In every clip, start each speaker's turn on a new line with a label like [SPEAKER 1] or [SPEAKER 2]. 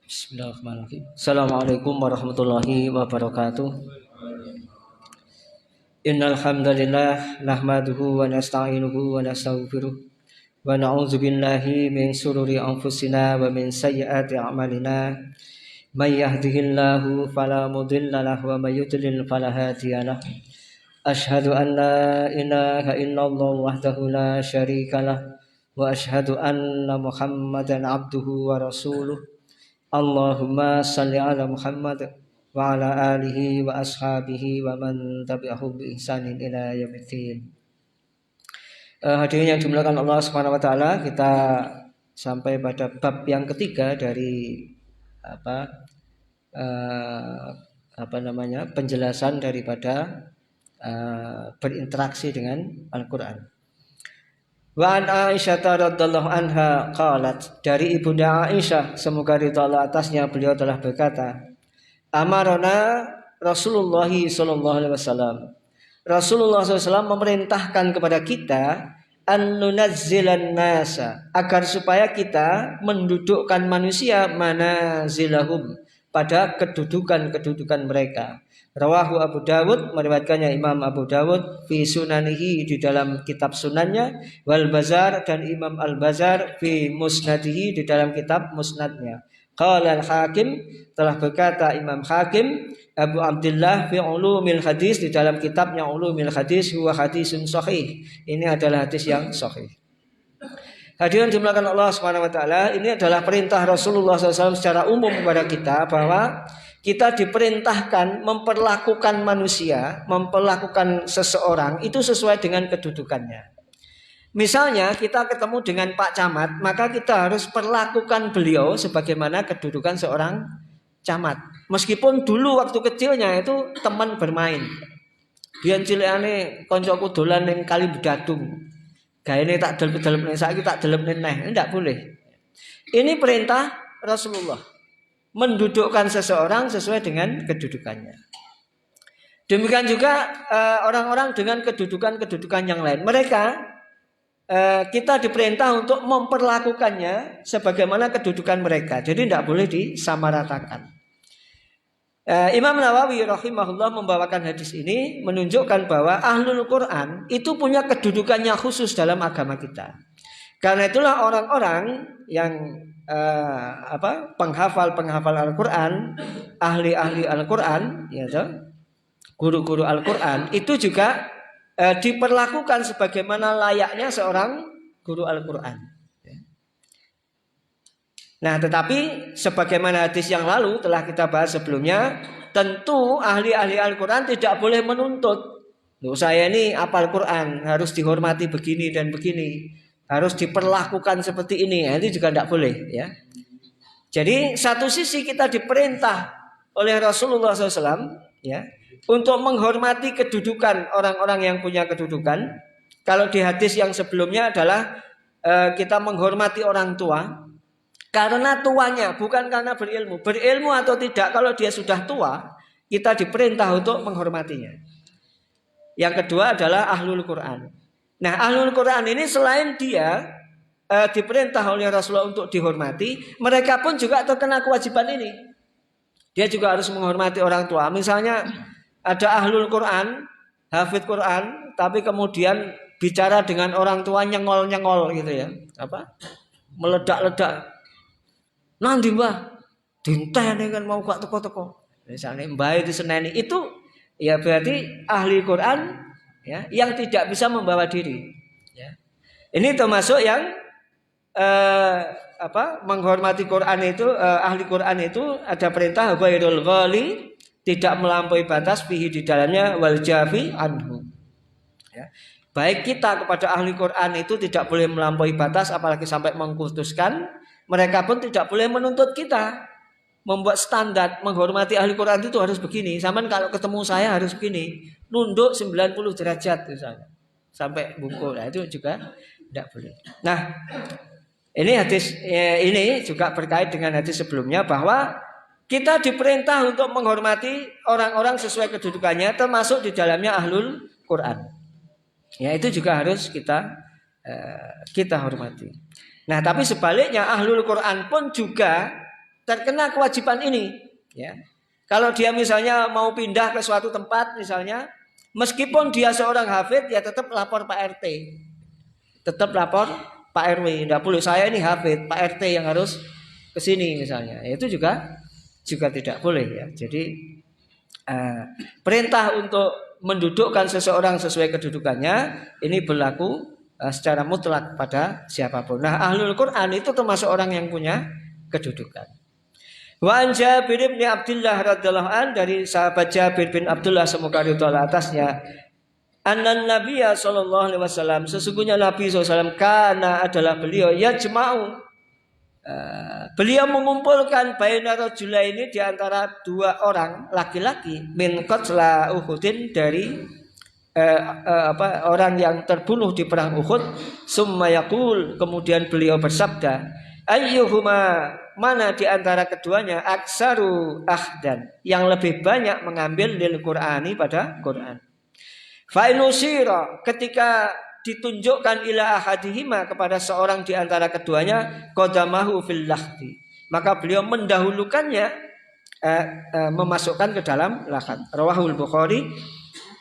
[SPEAKER 1] Bismillahirrahmanirrahim. Assalamualaikum warahmatullahi wabarakatuh. Innal hamdalillah nahmaduhu wa nasta'inuhu wa nastaghfiruh wa na'udzu billahi min shururi anfusina wa min sayyiati a'malina. May yahdihillahu fala mudilla lahu wa may yudlil fala hadiya lahu. Asyhadu an la ilaha illallah wahdahu la syarika lah wa asyhadu anna Muhammadan abduhu wa rasuluh. Allahumma salli ala Muhammad wa ala alihi wa ashabihi wa man tabi'ahum bi ihsanin ila yaumiddin. Hadirin yang dimuliakan Allah Subhanahu wa taala, kita sampai pada bab yang ketiga dari penjelasan daripada berinteraksi dengan Al-Qur'an. Wa an Aisyah radhiyallahu anha qalat, dari ibunda Aisyah semoga ridha Allah atasnya, beliau telah berkata, amarona Rasulullah sallallahu alaihi wasallam, Rasulullah SAW memerintahkan kepada kita an nunazzilan nasa, agar supaya kita mendudukkan manusia manazilahum, pada kedudukan mereka. Rawahu Abu Dawud, meriwayatkannya Imam Abu Dawud fi sunanihi, di dalam kitab sunannya, wal Bazar, dan Imam Al-Bazar fi musnadihi, di dalam kitab musnadnya. Qala al-Hakim, telah berkata Imam Hakim Abu Abdullah fi ulumil hadis, di dalam kitabnya ulumil hadis, huwa hadisun sahih, ini adalah hadis yang sahih. Hadirin dimuliakan Allah Subhanahu wa taala, ini adalah perintah Rasulullah SAW secara umum kepada kita, bahwa kita diperintahkan memperlakukan manusia, memperlakukan seseorang itu sesuai dengan kedudukannya. Misalnya kita ketemu dengan Pak Camat, maka kita harus perlakukan beliau sebagaimana kedudukan seorang camat. Meskipun dulu waktu kecilnya itu teman bermain. Biyen cilikane kancaku dolan ning kali bedadung. Gaene tak delep-delep, saiki tak delep neh, ndak boleh. Ini perintah Rasulullah, mendudukkan seseorang sesuai dengan kedudukannya. Demikian juga orang-orang dengan kedudukan yang lain. Mereka kita diperintah untuk memperlakukannya sebagaimana kedudukan mereka. Jadi tidak boleh disamaratakan. Imam Nawawi rahimahullah membawakan hadis ini menunjukkan bahwa ahlul Quran itu punya kedudukannya khusus dalam agama kita. Karena itulah orang-orang yang penghafal Al-Quran, ahli Al-Quran, ya, guru-guru Al-Quran itu juga diperlakukan sebagaimana layaknya seorang guru Al-Quran. Nah, tetapi sebagaimana hadis yang lalu telah kita bahas sebelumnya, tentu ahli-ahli Al-Quran tidak boleh menuntut, saya ini hafal Quran harus dihormati begini dan begini, harus diperlakukan seperti ini, itu juga tidak boleh, ya. Jadi satu sisi kita diperintah oleh Rasulullah SAW, ya, untuk menghormati kedudukan orang-orang yang punya kedudukan. Kalau di hadis yang sebelumnya adalah kita menghormati orang tua karena tuanya, bukan karena berilmu atau tidak, kalau dia sudah tua kita diperintah untuk menghormatinya. Yang kedua adalah ahlul Quran. Nah, ahlul Quran ini selain dia diperintah oleh Rasulullah untuk dihormati, mereka pun juga terkena kewajiban ini. Dia juga harus menghormati orang tua. Misalnya ada ahlul Quran, hafidz Quran, tapi kemudian bicara dengan orang tua nyengol-nyengol gitu ya. Meledak-ledak. Nanti mbah, dinteni kan mau gak teko-teko. Misalnya mbah itu seneni, itu ya berarti ahli Quran, ya, yang tidak bisa membawa diri, ya. Ini termasuk yang menghormati Quran itu, ahli Quran itu ada perintah ghairul ghali, tidak melampaui batas fihi, di dalamnya, wal jafi anhu, ya. Baik kita kepada ahli Quran itu tidak boleh melampaui batas, apalagi sampai mengkultuskan. Mereka pun tidak boleh menuntut kita membuat standar menghormati ahli Quran itu harus begini. Sampai kalau ketemu saya harus begini, nunduk 90 derajat misalnya, sampai bungkul. Nah, itu juga tidak boleh. Nah, ini hadis ini juga berkait dengan hadis sebelumnya, bahwa kita diperintah untuk menghormati orang-orang sesuai kedudukannya, termasuk di dalamnya ahlul Quran. Ya, itu juga harus kita kita hormati. Nah, tapi sebaliknya ahlul Quran pun juga terkena kewajiban ini. Ya. Kalau dia misalnya mau pindah ke suatu tempat misalnya, meskipun dia seorang hafid, ya tetap lapor Pak RT. Tetap lapor Pak RW. Tidak boleh saya ini hafid, Pak RT yang harus ke sini misalnya. Itu juga tidak boleh ya. Jadi perintah untuk mendudukkan seseorang sesuai kedudukannya ini berlaku secara mutlak pada siapapun. Nah, ahlul Quran itu termasuk orang yang punya kedudukan. Wa an Jabir bin Abdullah radhiyallahu an, dari sahabat Jabir bin Abdullah semoga ridha atasnya, anna Nabiya sallallahu alaihi wasallam, sesungguhnya Nabi SAW kana adalah beliau yajma'u, beliau mengumpulkan baina rajulaini, di antara dua orang laki-laki, min qatla Uhudin, dari orang yang terbunuh di perang Uhud. Summa yaqul, kemudian beliau bersabda, ayyuhuma, mana di antara keduanya, aksaru ahdan, yang lebih banyak mengambil lil Qur'ani, pada Quran. Fa inusira, ketika ditunjukkan ila ahadihima, kepada seorang di antara keduanya, qadamahu fil lahdi, maka beliau mendahulukannya, memasukkan ke dalam lahat. Rawahul Bukhari.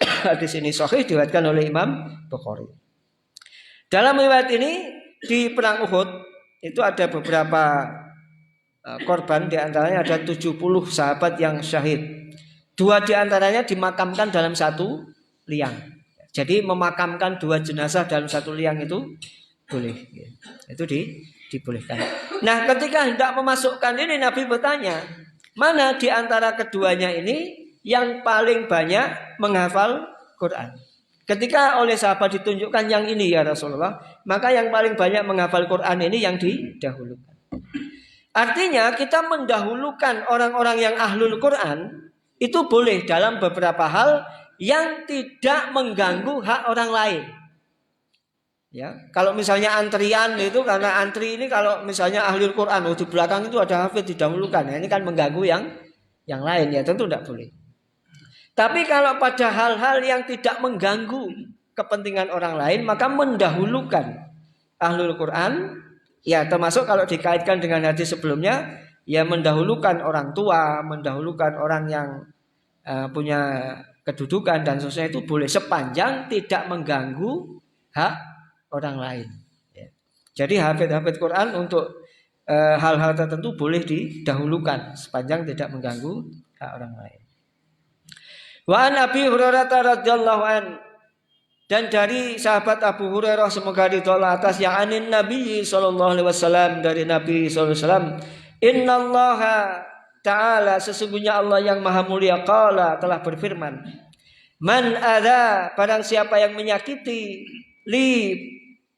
[SPEAKER 1] Hadis ini sahih, diriwayatkan oleh Imam Bukhari. Dalam riwayat ini, di perang Uhud itu ada beberapa korban, di antaranya ada 70 sahabat yang syahid. 2 di antaranya dimakamkan dalam satu liang. Jadi memakamkan 2 jenazah dalam satu liang itu boleh. Itu dibolehkan. Nah, ketika hendak memasukkan ini, Nabi bertanya, mana di antara keduanya ini yang paling banyak menghafal Quran? Ketika oleh sahabat ditunjukkan yang ini ya Rasulullah, maka yang paling banyak menghafal Quran ini yang didahulukan. Artinya kita mendahulukan orang-orang yang ahlul Quran itu boleh dalam beberapa hal yang tidak mengganggu hak orang lain. Ya, kalau misalnya antrian itu, karena antri ini kalau misalnya ahlul Quran, di belakang itu ada hafid didahulukan, ya, ini kan mengganggu yang lain, ya tentu tidak boleh. Tapi kalau pada hal-hal yang tidak mengganggu kepentingan orang lain, maka mendahulukan ahlul Quran, ya termasuk kalau dikaitkan dengan hadis sebelumnya, ya mendahulukan orang tua, mendahulukan orang yang punya kedudukan dan seterusnya, itu boleh sepanjang tidak mengganggu hak orang lain. Ya. Jadi hafid Quran untuk hal-hal tertentu boleh didahulukan sepanjang tidak mengganggu hak orang lain. Wa an Abi Hurairah radhiyallahu an, dan dari sahabat Abu Hurairah semoga ridha Allah atas, yang anin Nabi sallallahu alaihi wasallam, dari Nabi sallallahu alaihi wasallam, innallaha ta'ala, sesungguhnya Allah yang maha mulia, qala, telah berfirman, man adza, barang siapa yang menyakiti li,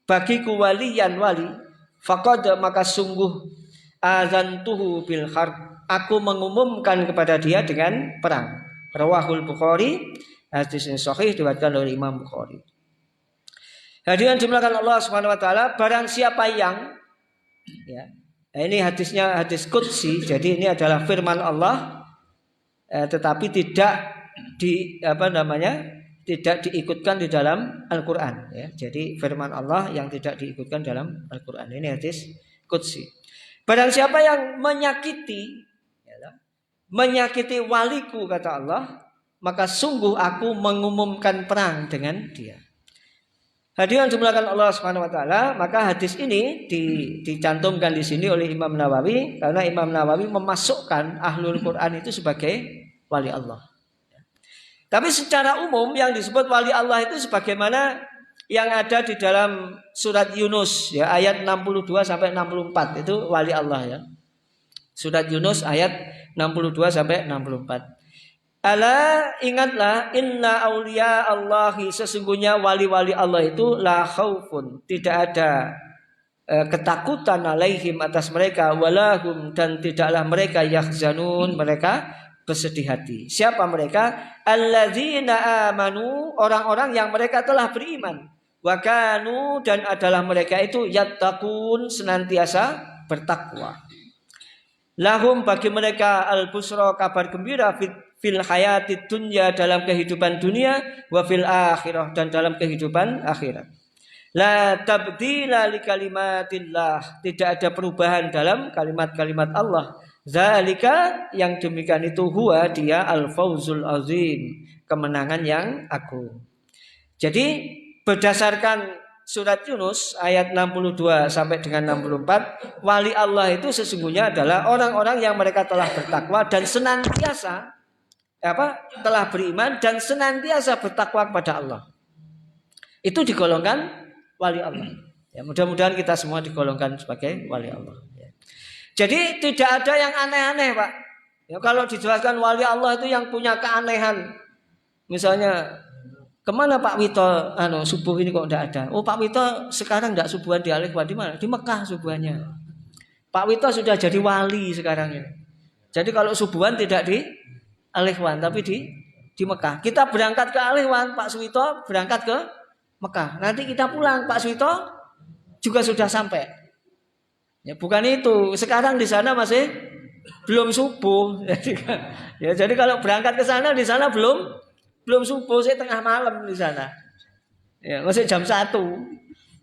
[SPEAKER 1] bagiku, waliyan, wali, faqad, maka sungguh, azantuhu bil harb, aku mengumumkan kepada dia dengan perang. Rawahul Bukhari. Hadis ini sahih, diriwayatkan oleh Imam Bukhari. Hadirin dimulakan Allah Subhanahu wa taala, barang siapa yang, ya, ini hadisnya hadis qudsi, jadi ini adalah firman Allah, tetapi tidak tidak diikutkan di dalam Al-Qur'an, ya. Jadi firman Allah yang tidak diikutkan dalam Al-Qur'an, ini hadis qudsi. Barang siapa yang menyakiti waliku, kata Allah, maka sungguh aku mengumumkan perang dengan dia. Hadirin dimulakan Allah Subhanahu wa taala, maka hadis ini dicantumkan di sini oleh Imam Nawawi, karena Imam Nawawi memasukkan ahlul Quran itu sebagai wali Allah. Tapi secara umum yang disebut wali Allah itu sebagaimana yang ada di dalam surat Yunus, ya, ayat 62 sampai 64, itu wali Allah, ya. Surat Yunus ayat 62 sampai 64. Ala, ingatlah, inna auliya Allahi, sesungguhnya wali-wali Allah itu la khaufun, tidak ada ketakutan, alaihim, atas mereka, walahum, dan tidaklah mereka yahzanun, mereka bersedih hati. Siapa mereka? Alladzina amanu, orang-orang yang mereka telah beriman, wa kanu, dan adalah mereka itu yattaqun, senantiasa bertakwa. Lahum, bagi mereka, al-busra, kabar gembira, fil hayati dunya, dalam kehidupan dunia, wa fil akhirah, dan dalam kehidupan akhirat. La tabdila li kalimatillah. Tidak ada perubahan dalam kalimat-kalimat Allah. Zalika, yang demikian itu huwa, dia al-fawzul azim, kemenangan yang agung. Jadi berdasarkan surat Yunus ayat 62 sampai dengan 64, wali Allah itu sesungguhnya adalah orang-orang yang mereka telah bertakwa dan senantiasa telah beriman dan senantiasa bertakwa kepada Allah. Itu digolongkan wali Allah. Ya, mudah-mudahan kita semua digolongkan sebagai wali Allah. Ya. Jadi tidak ada yang aneh-aneh, Pak. Ya, kalau dijelaskan wali Allah itu yang punya keanehan. Misalnya, kemana Pak Wito subuh ini kok tidak ada? Oh, Pak Wito sekarang tidak subuhan di Al-Ikhwan, di mana? Di Mekah subuhannya. Pak Wito sudah jadi wali sekarang ini. Jadi kalau subuhan tidak di Al-Ikhwan tapi di Mekah. Kita berangkat ke Al-Ikhwan, Pak Suwito berangkat ke Mekah. Nanti kita pulang, Pak Suwito juga sudah sampai. Ya, bukan itu. Sekarang di sana masih belum subuh. Jadi kalau berangkat ke sana, di sana belum subuh, saya tengah malam di sana. Ya, masih jam 1.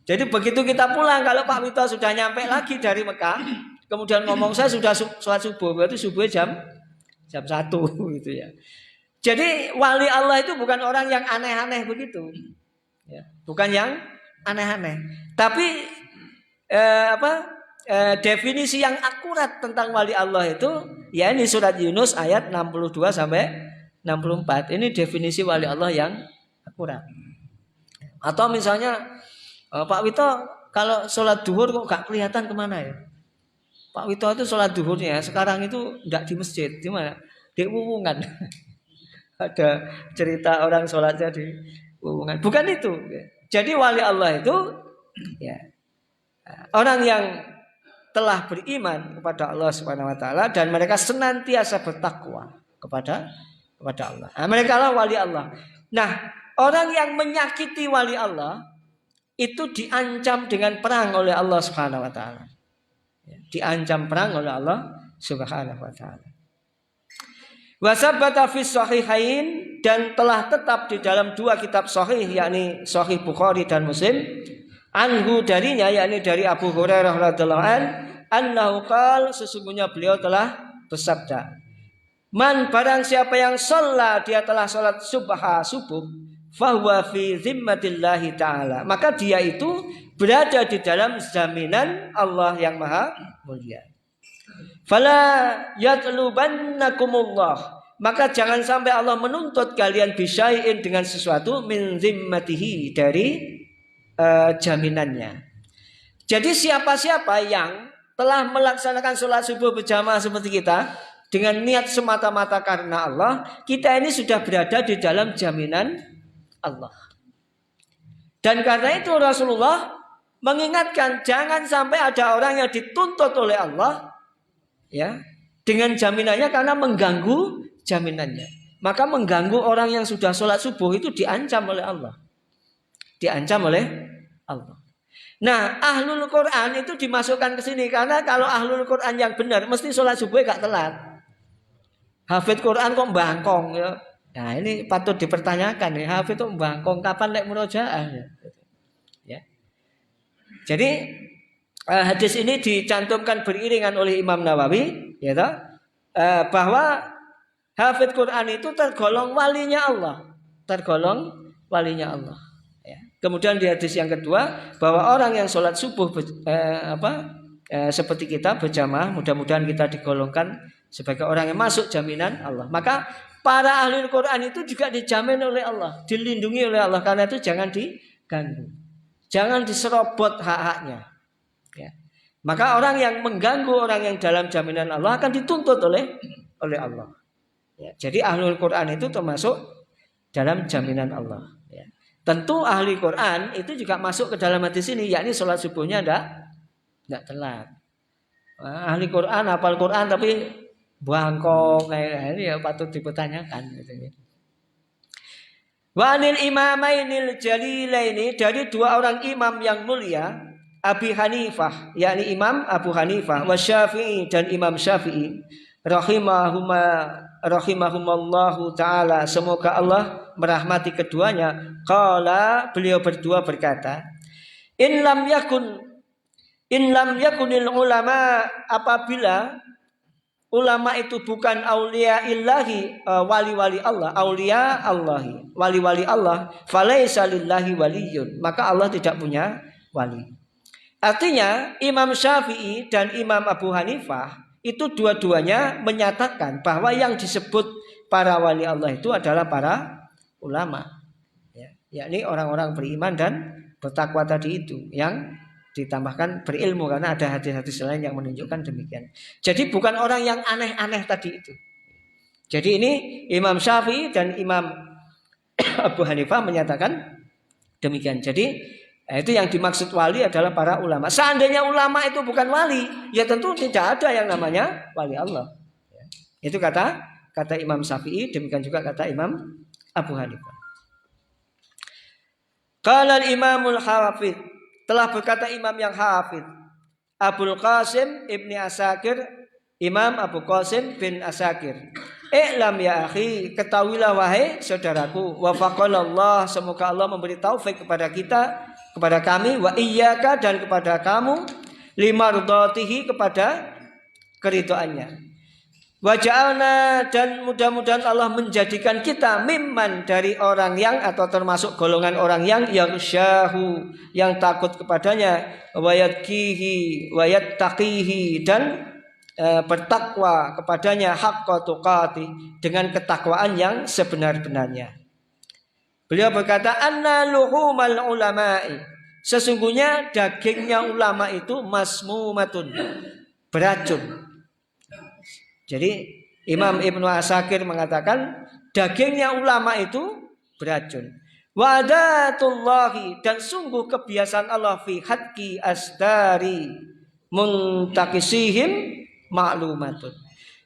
[SPEAKER 1] Jadi begitu kita pulang, kalau Pak Wito sudah nyampe lagi dari Mekah, kemudian ngomong saya sudah sholat subuh, berarti subuh jam 1 gitu ya. Jadi wali Allah itu bukan orang yang aneh-aneh begitu. Ya, bukan yang aneh-aneh. Tapi definisi yang akurat tentang wali Allah itu ya ini surat Yunus ayat 62 sampai 64. Ini definisi wali Allah yang akurat. Atau misalnya Pak Wito kalau sholat duhur kok gak kelihatan kemana ya? Pak Wito itu sholat duhurnya sekarang itu tidak di masjid, di mana? Di Wuwungan. Ada cerita orang sholatnya di Wuwungan. Bukan itu. Jadi wali Allah itu ya orang yang telah beriman kepada Allah Subhanahu Wa Taala dan mereka senantiasa bertakwa kepada Allah. Nah, mereka lah wali Allah. Nah, orang yang menyakiti wali Allah itu diancam dengan perang oleh Allah Subhanahu Wa Taala. Diancam perang oleh Allah Subhanahu Wa Taala. Wasabata fi sahihain, dan telah tetap di dalam dua kitab sahih, yakni Sahih Bukhari dan Muslim, anhu darinya, yakni dari Abu Hurairah radhiyallahu anhu qala, sesungguhnya beliau telah bersabda, man barang siapa yang sholat, dia telah sholat subuh, fahuwa fi zimmatillahi ta'ala, maka dia itu berada di dalam jaminan Allah yang maha mulia. Fala yatlubannakumullah, maka jangan sampai Allah menuntut kalian bisyai'in dengan sesuatu min zimmatihi, dari jaminannya. Jadi siapa-siapa yang telah melaksanakan sholat subuh berjamaah seperti kita dengan niat semata-mata karena Allah, kita ini sudah berada di dalam jaminan Allah. Dan karena itu Rasulullah mengingatkan jangan sampai ada orang yang dituntut oleh Allah ya dengan jaminannya karena mengganggu jaminannya. Maka mengganggu orang yang sudah sholat subuh itu diancam oleh Allah. Diancam oleh Allah. Nah, ahlul Quran itu dimasukkan ke sini karena kalau ahlul Quran yang benar mesti sholat subuh gak telat. Hafid Quran kok bangkong ya. Nah, ini patut dipertanyakan nih, hafid itu bangkong kapan lek murojaah ya. Jadi hadis ini dicantumkan beriringan oleh Imam Nawawi ya toh, bahwa hafid Quran itu tergolong walinya Allah, ya. Kemudian di hadis yang kedua bahwa orang yang sholat subuh seperti kita berjamaah, mudah-mudahan kita digolongkan sebagai orang yang masuk jaminan Allah. Maka para ahli Quran itu juga dijamin oleh Allah, dilindungi oleh Allah. Karena itu jangan diganggu, jangan diserobot hak-haknya. Ya. Maka orang yang mengganggu orang yang dalam jaminan Allah akan dituntut oleh Allah. Ya. Jadi ahli Quran itu termasuk dalam jaminan Allah. Ya. Tentu ahli Quran itu juga masuk ke dalam hadis ini, yakni sholat subuhnya tidak telat. Nah, ahli Quran hafal Quran tapi bangkong kayak ini ya patut dipertanyakan gitu. Wa anil imamainil jalilaini, dari dua orang imam yang mulia, Abi Hanifah, yakni Imam Abu Hanifah, wa Syafi'i, dan Imam Syafi'i, rahimahumallahu taala, semoga Allah merahmati keduanya. Qala, beliau berdua berkata, In lam yakunil ulama, apabila ulama itu bukan aulia illahi, wali-wali Allah, aulia Allahi, wali-wali Allah, falaisa lillahi waliyun, maka Allah tidak punya wali. Artinya Imam Syafi'i dan Imam Abu Hanifah itu dua-duanya menyatakan bahwa yang disebut para wali Allah itu adalah para ulama, ya, yakni orang-orang beriman dan bertakwa tadi itu, yang ditambahkan berilmu, karena ada hadis-hadis lain yang menunjukkan demikian. Jadi bukan orang yang aneh-aneh tadi itu. Jadi ini Imam Syafi'i dan Imam Abu Hanifah menyatakan demikian. Jadi itu yang dimaksud wali adalah para ulama. Seandainya ulama itu bukan wali, ya tentu tidak ada yang namanya wali Allah. Itu kata Imam Syafi'i, demikian juga kata Imam Abu Hanifah. Qala al-Imamul Hafidz, telah berkata imam yang hafidz, Abul Qasim Ibni Asakir, Imam Abu Qasim bin Asakir. I'lam ya akhi, ketahuilah wahai saudaraku, wafaqallah, semoga Allah memberi taufik kepada kita, kepada kami, wa iyyaka, dan kepada kamu, limardatihi, kepada keridhaannya. Wa ja'alna, dan mudah-mudahan Allah menjadikan kita mimman, dari orang yang, atau termasuk golongan orang yang yaghsyahu, yang takut kepadanya, wa yatqihi wa yattaqihi, dan bertakwa kepadanya, haqqa tuqati, dengan ketakwaan yang sebenar-benarnya. Beliau berkata, anna luhumal ulama'i, sesungguhnya dagingnya ulama itu masmumatun, beracun. Jadi Imam Ibnu Asakir mengatakan dagingnya ulama itu beracun. Wadatullahi, dan sungguh kebiasaan Allah, fi hadki asdari muntakisihim ma'lumatun.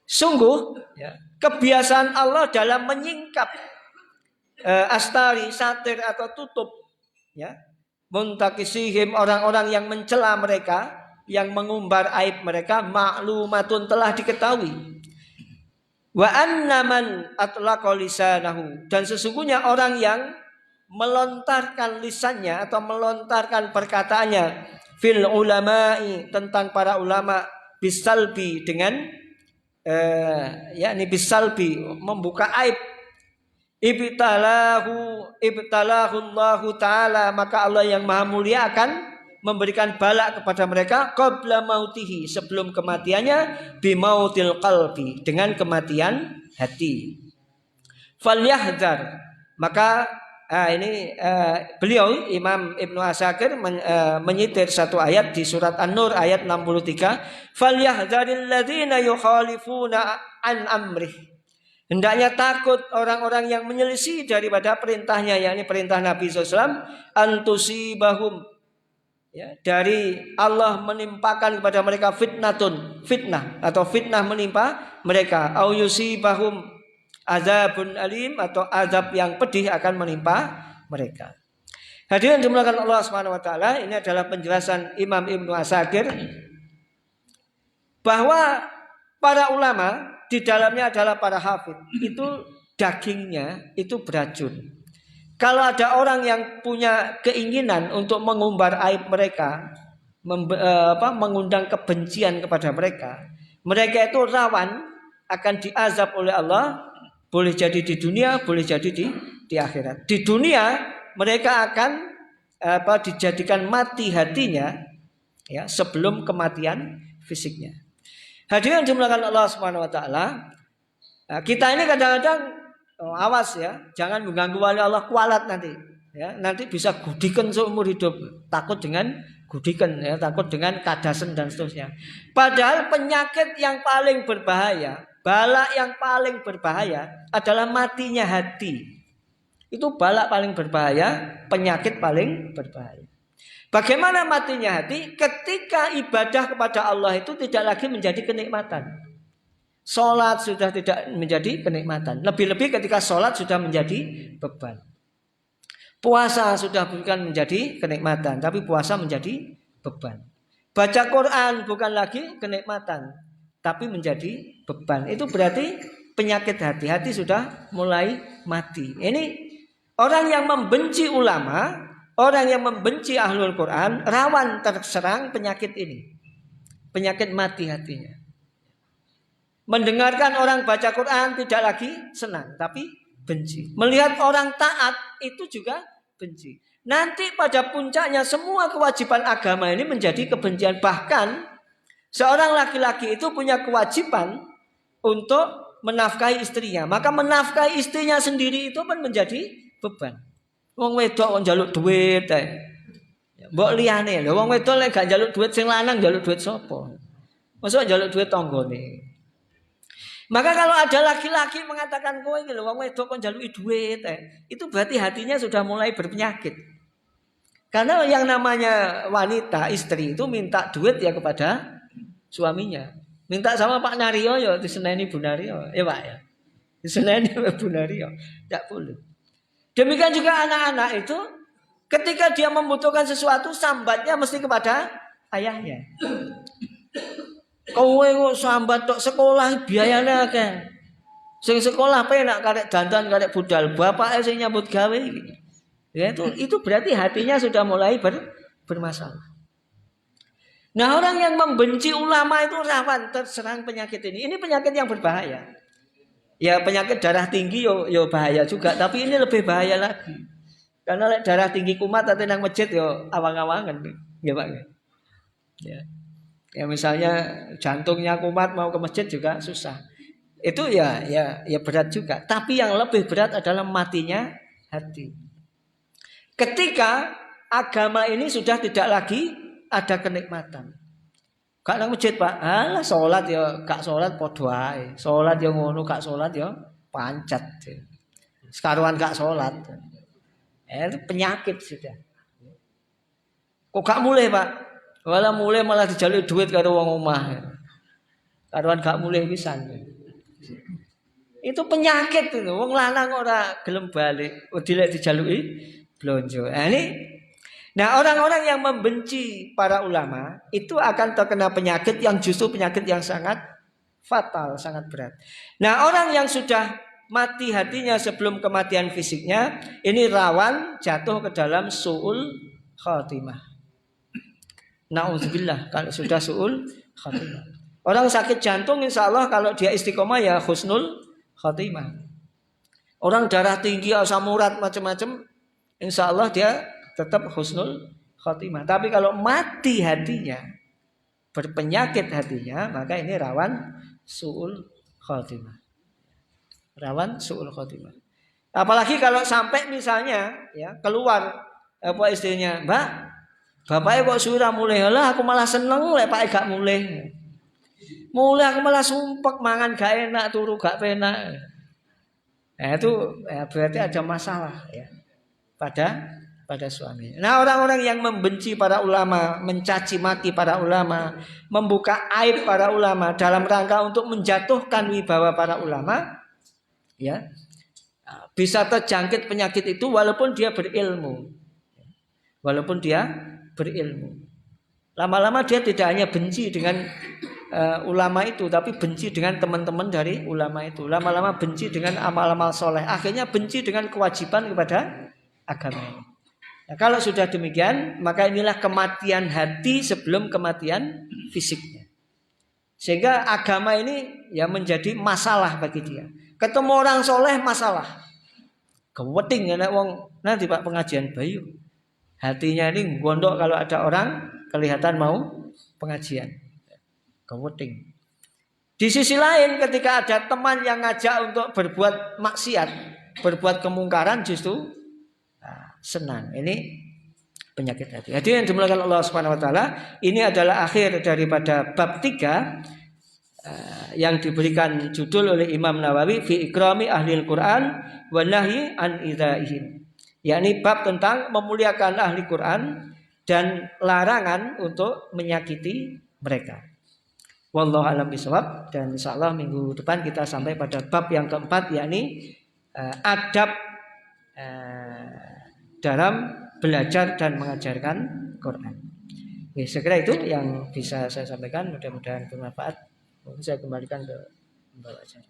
[SPEAKER 1] Sungguh ya, kebiasaan Allah dalam menyingkap astari, satir atau tutup, ya, muntakisihim, orang-orang yang mencela mereka, yang mengumbar aib mereka, ma'lumatun, telah diketahui. Wa annaman atlaqa lisanahu, dan sesungguhnya orang yang melontarkan lisannya atau melontarkan perkataannya, fil ulama'i, tentang para ulama, bisalbi, dengan yakni bisalbi, membuka aib, ibtalahu Allahu ta'ala, maka Allah yang maha mulia akan memberikan bala kepada mereka, qabla mautihi, sebelum kematiannya, bimautil qalbi, dengan kematian hati. Falyahdzar, maka beliau Imam Ibnu Asakir menyitir satu ayat di surat An-Nur ayat 63, falyahdzaril ladzina yukhalifuna an amrih, hendaknya takut orang-orang yang menyelisih daripada perintahnya, yakni perintah Nabi SAW, antusibahum, ya, dari Allah menimpakan kepada mereka fitnah, atau fitnah menimpa mereka, au yusibahum azabun alim, atau azab yang pedih akan menimpa mereka. Hadirin dimuliakan Allah Subhanahu wa taala, ini adalah penjelasan Imam Ibnu Asakir bahwa para ulama di dalamnya adalah para hafidz, itu dagingnya itu beracun. Kalau ada orang yang punya keinginan untuk mengumbar aib mereka, mengundang kebencian kepada mereka, mereka itu rawan akan diazab oleh Allah, boleh jadi di dunia, boleh jadi di akhirat. Di dunia mereka akan dijadikan mati hatinya, ya, sebelum kematian fisiknya. Hadirin dimuliakan Allah Subhanahu wa taala, kita ini kadang-kadang awas ya, jangan mengganggu wali Allah, kualat nanti. Ya, nanti bisa gudikan seumur hidup. Takut dengan gudikan, ya, takut dengan kadasen dan seterusnya. Padahal penyakit yang paling berbahaya, bala yang paling berbahaya adalah matinya hati. Itu bala paling berbahaya, penyakit paling berbahaya. Bagaimana matinya hati? Ketika ibadah kepada Allah itu tidak lagi menjadi kenikmatan. Sholat sudah tidak menjadi kenikmatan. Lebih-lebih ketika sholat sudah menjadi beban. Puasa sudah bukan menjadi kenikmatan, tapi puasa menjadi beban. Baca Quran bukan lagi kenikmatan, tapi menjadi beban. Itu berarti penyakit hati. Hati sudah mulai mati. Ini orang yang membenci ulama Orang yang membenci ahlul Quran rawan terserang penyakit ini. Penyakit mati hatinya. Mendengarkan orang baca Quran tidak lagi senang, tapi benci. Melihat orang taat itu juga benci. Nanti pada puncaknya semua kewajiban agama ini menjadi kebencian. Bahkan seorang laki-laki itu punya kewajiban untuk menafkahi istrinya. Maka menafkahi istrinya sendiri itu pun menjadi beban. Wong wedok wong njaluk duit ae. Mbok liyane lho wong wedok lek gak njaluk duit sing lanang njaluk duit sapa? Mosok njaluk duit tanggane. Maka kalau ada laki-laki mengatakan kowe iki lho wong wedok kok njaluki duit ae, itu berarti hatinya sudah mulai berpenyakit. Karena yang namanya wanita, istri itu minta duit ya kepada suaminya. Minta sama Pak Naryo ya diseneni Bu Naryo. Ya Pak ya. Diseneni Bu Naryo. Tidak boleh. Demikian juga anak-anak itu ketika dia membutuhkan sesuatu sambatnya mesti kepada ayahnya. Kowe kok sambat tok sekolah biayane akeh. Sing sekolah penak karek dandan karek budal, bapake sing nyambut gawe iki. Ya itu berarti hatinya sudah mulai bermasalah. Nah, orang yang membenci ulama itu rawan terserang penyakit ini. Ini penyakit yang berbahaya. Ya penyakit darah tinggi yo bahaya juga, tapi ini lebih bahaya lagi. Karena darah tinggi kumat atau nang masjid yo awang-awangan, ya Pak. Ya. Ya misalnya jantungnya kumat mau ke masjid juga susah. Itu ya berat juga. Tapi yang lebih berat adalah matinya hati. Ketika agama ini sudah tidak lagi ada kenikmatan. Gak nang masjid Pak, alah sholat ya gak sholat podo ae. Sholat ya ngono, gak sholat ya pancat. Sekaruan gak sholat. Itu penyakit sudah. Kok gak mulai Pak? Walah mulai malah dijaluk duit karo wong omah. Karuan gak mulai pisan. Itu penyakit itu. Wong lanang ora gelem balik, dilek dijaluki blonjo. Nah orang-orang yang membenci para ulama itu akan terkena penyakit yang justru penyakit yang sangat fatal, sangat berat. Nah orang yang sudah mati hatinya sebelum kematian fisiknya ini rawan jatuh ke dalam su'ul khatimah. Na'udzubillah kalau sudah su'ul khatimah. Orang sakit jantung insya Allah kalau dia istiqomah ya husnul khatimah. Orang darah tinggi, asam urat macam-macam insya Allah dia tetap husnul khotimah. Tapi kalau mati hatinya, berpenyakit hatinya, maka ini rawan su'ul khotimah. Rawan su'ul khotimah. Apalagi kalau sampai misalnya ya keluar apa istrinya, Mbak, bapaknya kok surah mulai lah, aku malah seneng lek Pak gak mulai. Mulai aku malah sumpek mangan gak enak, turu gak penak. Nah itu ya, berarti ada masalah ya pada suami. Nah orang-orang yang membenci para ulama, mencaci maki para ulama, membuka aib para ulama dalam rangka untuk menjatuhkan wibawa para ulama, ya bisa terjangkit penyakit itu walaupun dia berilmu, walaupun dia berilmu. Lama-lama dia tidak hanya benci dengan ulama itu, tapi benci dengan teman-teman dari ulama itu. Lama-lama benci dengan amal-amal soleh. Akhirnya benci dengan kewajiban kepada agama ini. Nah, kalau sudah demikian, maka inilah kematian hati sebelum kematian fisiknya. Sehingga agama ini ya menjadi masalah bagi dia. Ketemu orang soleh masalah. Keweting anak wong nanti Pak pengajian bayu. Hatinya ini gondok kalau ada orang kelihatan mau pengajian. Keweting. Di sisi lain ketika ada teman yang ngajak untuk berbuat maksiat, berbuat kemungkaran justru senang. Ini penyakit hati. Jadi yang dimulakan Allah Subhanahu wa taala, ini adalah akhir daripada bab 3 yang diberikan judul oleh Imam Nawawi fi ikrami ahlil Quran wa nahyi an idzaihim. Yakni bab tentang memuliakan ahli Quran dan larangan untuk menyakiti mereka. Wallahu a'lam bishawab, dan insyaallah minggu depan kita sampai pada bab yang keempat yakni adab dalam belajar dan mengajarkan Quran. Oke, segera itu yang bisa saya sampaikan, mudah-mudahan bermanfaat. Mungkin saya kembalikan ke pembawa acara.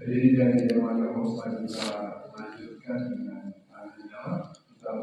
[SPEAKER 2] Jadi dari jamaah Ustaz kita lanjutkan dengan tanya jawab. Yang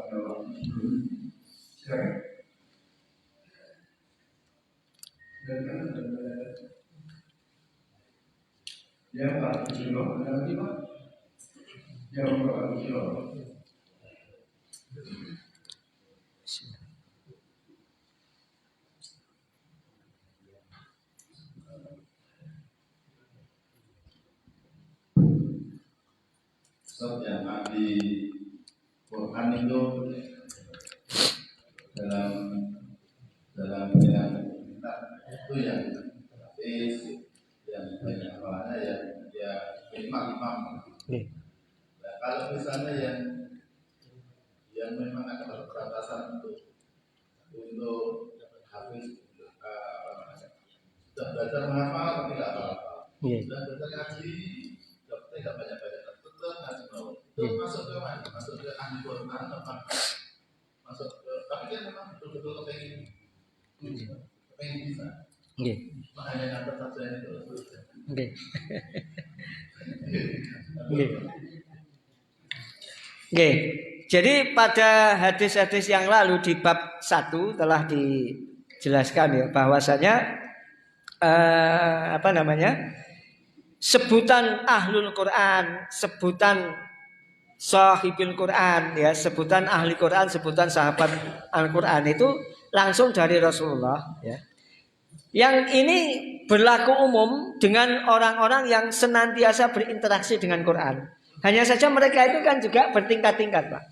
[SPEAKER 2] ahli Quran itu dalam yang itu yang banyak awalnya ya imam. Nah, kalau misalnya yang memang ada keterbatasan untuk habis sudah belajar menghafal tapi tidak apa-apa. Sudah belajar ngaji tapi tidak banyak-banyak tetap ngaji mau. Itu masuk ke mana? Masuk ke ahli Quran apa? Masuk ke tapi dia memang betul-betul kepengen bisa. Makanya kata saja itu.
[SPEAKER 1] Jadi pada hadis-hadis yang lalu di bab 1 telah dijelaskan ya bahwasanya sebutan ahlul Quran, sebutan sahibil Quran ya, sebutan ahli Quran, sebutan sahabat Al-Quran itu langsung dari Rasulullah ya. Yang ini berlaku umum dengan orang-orang yang senantiasa berinteraksi dengan Quran. Hanya saja mereka itu kan juga bertingkat-tingkat, Pak.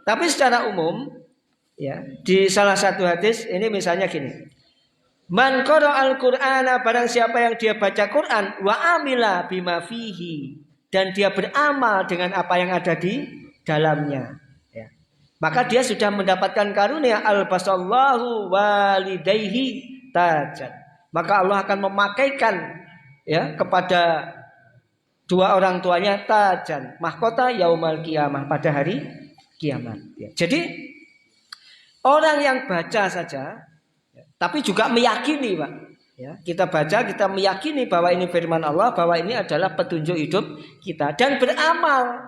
[SPEAKER 1] Tapi secara umum ya, di salah satu hadis ini misalnya gini. Man qara'al Qur'ana, barang siapa yang dia baca Quran wa amila bima fihi, dan dia beramal dengan apa yang ada di dalamnya ya. Maka dia sudah mendapatkan karunia albasallahu walidayhi tajan. Maka Allah akan memakaikan ya kepada dua orang tuanya tajan, mahkota yaumal kiamah, pada hari kiamat ya. Jadi orang yang baca saja ya, tapi juga meyakini, Pak ya, kita baca, kita meyakini bahwa ini firman Allah, bahwa ini adalah petunjuk hidup kita, dan beramal.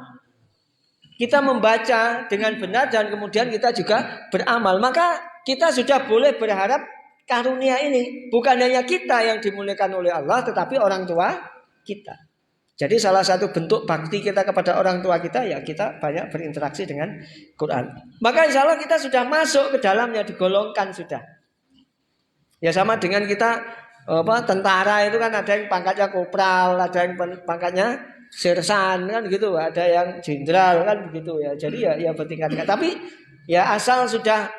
[SPEAKER 1] Kita membaca dengan benar dan kemudian kita juga beramal, maka kita sudah boleh berharap karunia ini. Bukan hanya kita yang dimuliakan oleh Allah, tetapi orang tua kita. Jadi salah satu bentuk bakti kita kepada orang tua kita ya kita banyak berinteraksi dengan Quran. Maka insya Allah kita sudah masuk ke dalamnya, digolongkan sudah. Ya sama dengan kita tentara itu kan ada yang pangkatnya kopral, ada yang pangkatnya sersan kan gitu, ada yang jenderal kan begitu ya. Jadi ya bertingkat-tingkat. Tapi ya asal sudah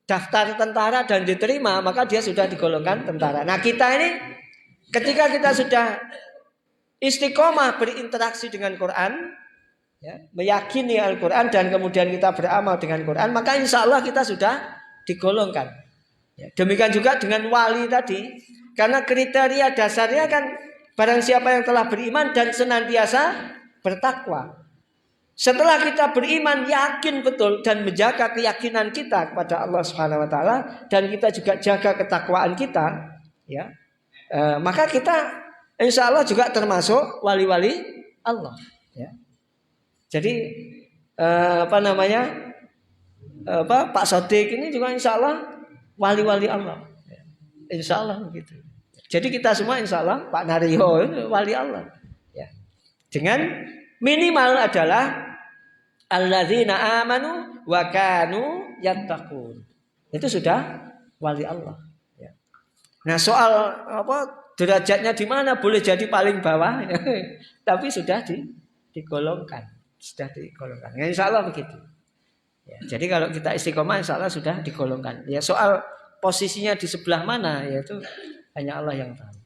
[SPEAKER 1] daftar tentara dan diterima, maka dia sudah digolongkan tentara. Nah kita ini ketika kita sudah istiqomah berinteraksi dengan Quran ya, meyakini Al-Quran dan kemudian kita beramal dengan Quran, maka insya Allah kita sudah digolongkan ya. Demikian juga dengan wali tadi, karena kriteria dasarnya kan barang siapa yang telah beriman dan senantiasa bertakwa. Setelah kita beriman, yakin betul dan menjaga keyakinan kita kepada Allah Subhanahu wa taala, dan kita juga jaga ketakwaan kita ya, maka kita insya Allah juga termasuk wali-wali Allah ya. Jadi Pak Sodik ini juga insya Allah wali-wali Allah ya. Insya Allah begitu. Jadi kita semua insya Allah, Pak Naryo ini wali Allah ya. Dengan minimal adalah alladzina amanu wa kanu yattaqun. Itu sudah wali Allah ya. Nah soal derajatnya di mana, boleh jadi paling bawah ya. Tapi sudah digolongkan, sudah digolongkan. Ya, insya Allah begitu. Ya, jadi kalau kita istiqomah insya Allah sudah digolongkan. Ya soal posisinya di sebelah mana, yaitu hanya Allah yang tahu.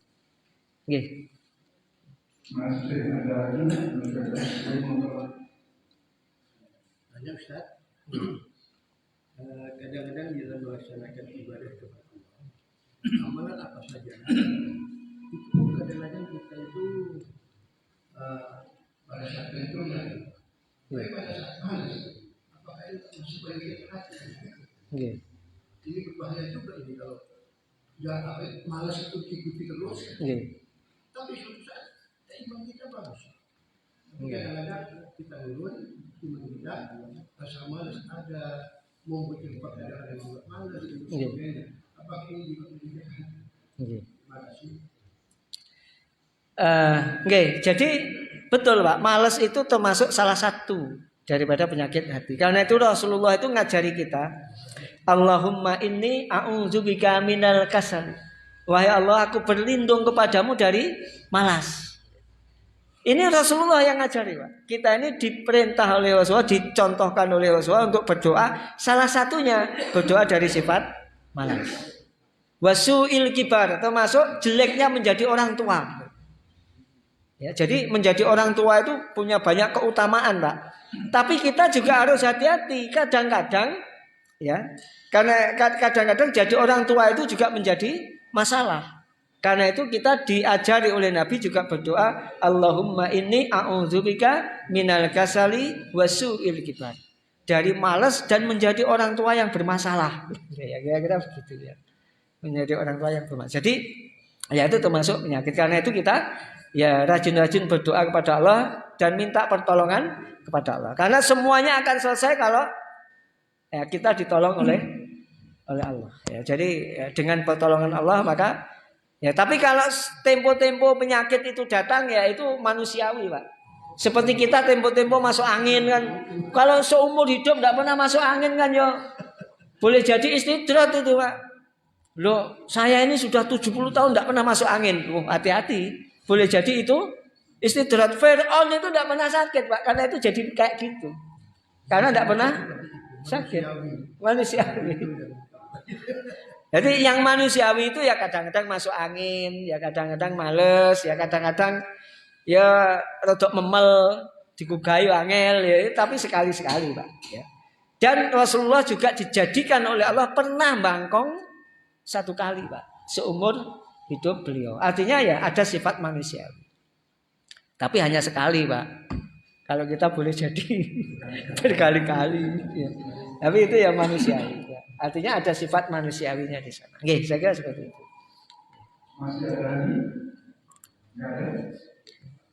[SPEAKER 1] Oke.
[SPEAKER 3] Masih ada banyak Ustaz. Kadang-kadang kita melaksanakan ibadah kepada Allah, amalan apa saja, itu kadang-kadang kita itu pada saat itu pada saat malas, apakah itu masih bagian hati? Ini berbahaya juga ini kalau jangan malas itu ikuti terus. Tapi suatu saat iman kita bagus. Kadang-kadang kita urut cuma tidak sama ada membuat pekerjaan yang buat malas dan sebagainya. Apakah ini juga pendidikan? Terima kasih.
[SPEAKER 1] Jadi betul Pak, malas itu termasuk salah satu daripada penyakit hati. Karena itu Rasulullah itu ngajari kita, Allahumma inni a'udzubika minal kasal. Wahai Allah, aku berlindung kepadamu dari malas. Ini Rasulullah yang ngajari Pak. Kita ini diperintah oleh Rasulullah, dicontohkan oleh Rasulullah untuk berdoa. Salah satunya berdoa dari sifat malas. Wasu'il kibar, termasuk jeleknya menjadi orang tua. Ya, jadi menjadi orang tua itu punya banyak keutamaan Pak. Tapi kita juga harus hati-hati. Kadang-kadang ya, karena kadang-kadang jadi orang tua itu juga menjadi masalah. Karena itu kita diajari oleh Nabi juga berdoa, Allahumma inni a'udzubika minal kasali wasu'il kibar. Dari malas dan menjadi orang tua yang bermasalah. Ya kira-kira begitu ya. Menjadi orang tua yang bermasalah. Jadi ya itu termasuk penyakit. Karena itu kita ya rajin-rajin berdoa kepada Allah dan minta pertolongan kepada Allah. Karena semuanya akan selesai kalau ya, kita ditolong oleh Allah. Ya, jadi ya, dengan pertolongan Allah maka ya. Tapi kalau tempo-tempo penyakit itu datang ya itu manusiawi Pak. Seperti kita tempo-tempo masuk angin kan. Kalau seumur hidup tidak pernah masuk angin kan ya boleh jadi istidrat itu Pak. Loh saya ini sudah 70 tahun tidak pernah masuk angin. Hati-hati. Boleh jadi itu istidrat. Fir'aun itu tidak pernah sakit Pak. Karena itu jadi kayak gitu. Karena tidak pernah sakit. Manusiawi. Jadi yang manusiawi itu ya kadang-kadang masuk angin, ya kadang-kadang males, ya kadang-kadang ya rodok memel, digugayu angel ya, tapi sekali-sekali Pak ya. Dan Rasulullah juga dijadikan oleh Allah pernah bangkong 1 kali Pak seumur hidup beliau. Artinya ya ada sifat manusiawi. Tapi hanya sekali Pak. Kalau kita boleh jadi berkali-kali ya. Tapi itu ya manusiawi ya. Artinya ada sifat manusiawinya di sana. Oke, saya kira seperti itu.
[SPEAKER 4] Masih ada lagi?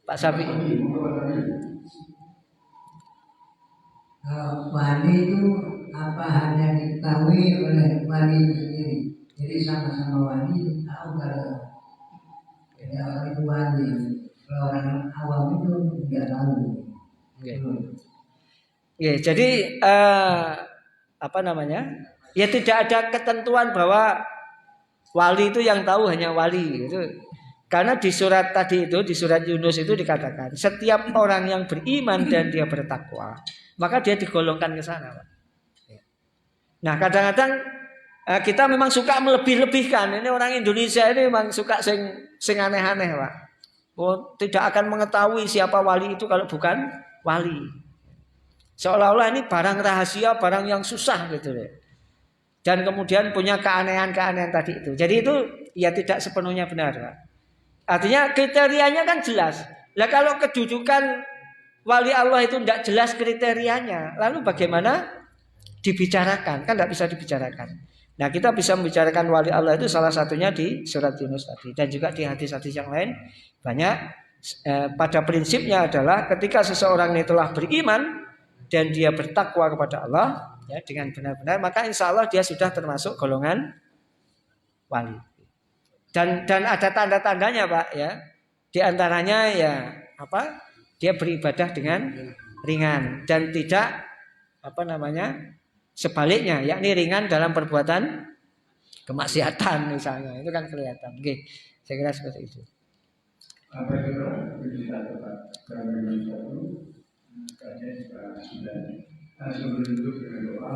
[SPEAKER 1] Pak Safi.
[SPEAKER 5] Wali itu apa hanya diketahui oleh wali sendiri. Jadi sama-sama wali itu tahu kalau orang itu wali. Kalau orang awam itu tidak tahu.
[SPEAKER 1] Jadi apa namanya? Ya tidak ada ketentuan bahwa wali itu yang tahu hanya wali itu. Karena di surat tadi itu, di surat Yunus itu dikatakan setiap orang yang beriman dan dia bertakwa, maka dia digolongkan ke sana. Nah kadang-kadang kita memang suka melebih-lebihkan. Ini orang Indonesia ini memang suka sing aneh-aneh Pak. Oh, tidak akan mengetahui siapa wali itu kalau bukan wali. Seolah-olah ini barang rahasia, barang yang susah gitu deh. Dan kemudian punya keanehan-keanehan tadi itu. Jadi itu ya tidak sepenuhnya benar Pak. Artinya kriterianya kan jelas. Lah kalau kedudukan wali Allah itu tidak jelas kriterianya, lalu bagaimana dibicarakan? Kan tidak bisa dibicarakan. Nah kita bisa membicarakan wali Allah itu salah satunya di surat Yunus tadi. Dan juga di hadis-hadis yang lain banyak. Pada prinsipnya adalah ketika seseorang ini telah beriman dan dia bertakwa kepada Allah ya, dengan benar-benar, maka insya Allah dia sudah termasuk golongan wali. Dan ada tanda-tandanya Pak ya. Di antaranya ya apa? Dia beribadah dengan ringan dan tidak apa namanya? Sebaliknya, yakni ringan dalam perbuatan kemaksiatan misalnya. Itu kan kelihatan. Oke, saya kira seperti itu.
[SPEAKER 4] Apa itu kita tetap kami satu kajian sudah sebelum itu dengan doa